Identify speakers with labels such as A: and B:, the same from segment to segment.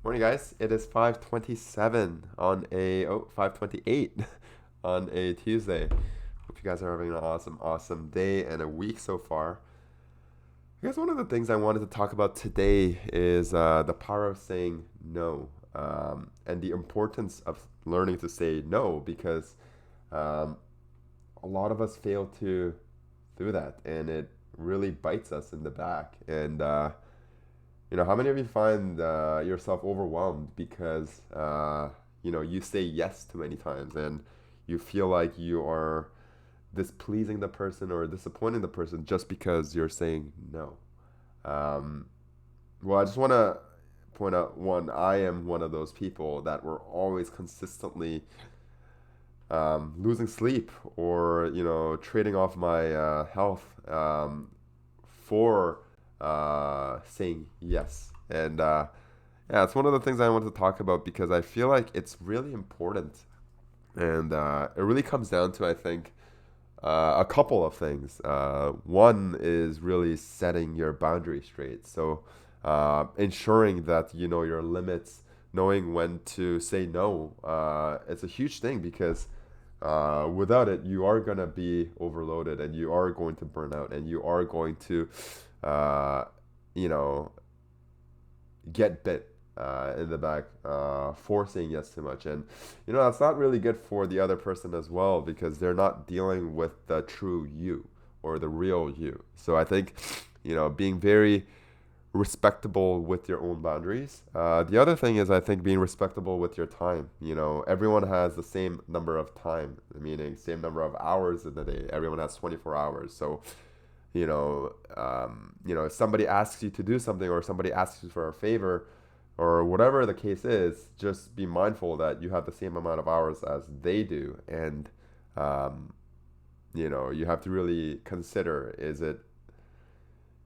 A: Morning, guys. It is 5:27 on a 5:28 on a Tuesday. Hope you guys are having an awesome day and a week so far. I guess one of the things I wanted to talk about today is the power of saying no, and the importance of learning to say no because um, a lot of us fail to do that, and it really bites us in the back. And how many of you find yourself overwhelmed because you say yes too many times and you feel like you are displeasing the person or disappointing the person just because you're saying no. Um, well, I just want to point out one. I am one of those people that were always consistently losing sleep or trading off my health for saying yes. And yeah, it's one of the things I want to talk about because I feel like it's really important. And it really comes down to, I think, a couple of things. One is really setting your boundaries straight. So ensuring that you know your limits, knowing when to say no, it's a huge thing because without it, you are going to be overloaded and you are going to burn out and you are going to, uh, you know, get bit in the back for saying yes too much. And, that's not really good for the other person as well because they're not dealing with the true you or the real you. So I think, being very respectable with your own boundaries. The other thing is, I think, being respectable with your time. Everyone has the same number of time, meaning same number of hours in the day. Everyone has 24 hours. So, if somebody asks you to do something or somebody asks you for a favor or whatever the case is, just be mindful that you have the same amount of hours as they do. And, you have to really consider, is it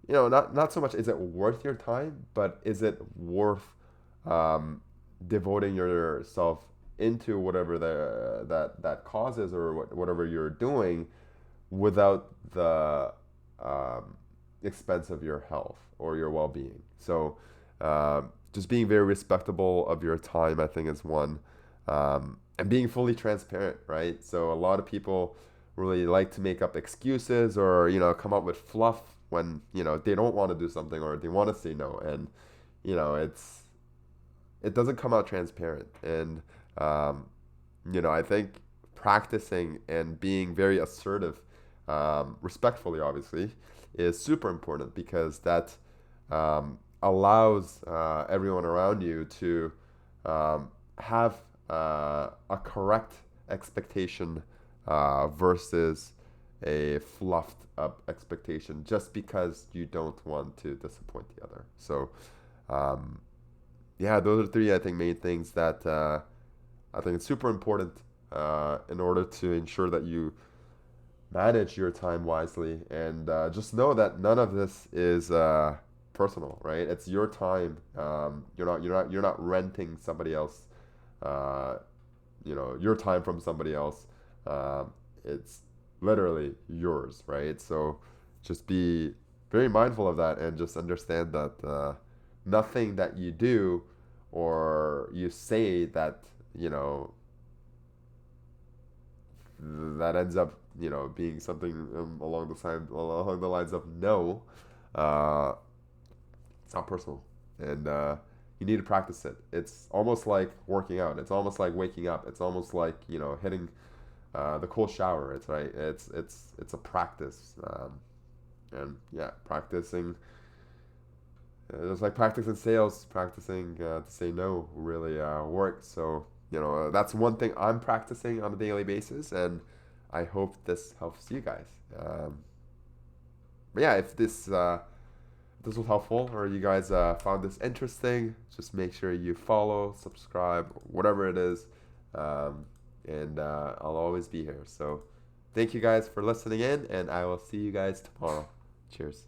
A: not so much is it worth your time, but is it worth um, devoting yourself into whatever that cause is or whatever you're doing without the expense of your health or your well-being. So just being very respectable of your time, I think, is one, and being fully transparent, right? So a lot of people really like to make up excuses or come up with fluff when they don't want to do something or they want to say no, and it doesn't come out transparent. And I think practicing and being very assertive, respectfully obviously, is super important because that allows everyone around you to have a correct expectation versus a fluffed up expectation just because you don't want to disappoint the other. So, yeah, those are three, I think, main things that I think it's super important in order to ensure that you manage your time wisely. And just know that none of this is personal, right? It's your time. You're not renting somebody else. Uh, your time from somebody else. It's literally yours, right? So just be very mindful of that and just understand that nothing that you do or you say that, that ends up, being something along the lines of no, uh, it's not personal. And you need to practice it. It's almost like working out. It's almost like waking up. It's almost like, hitting the cold shower. It's right. It's a practice, and yeah, practicing. Just like practicing sales, practicing to say no really works. So that's one thing I'm practicing on a daily basis, and I hope this helps you guys. But yeah, if this was helpful or you guys found this interesting, just make sure you follow, subscribe, whatever it is. And I'll always be here. So thank you guys for listening in, and I will see you guys tomorrow. Cheers.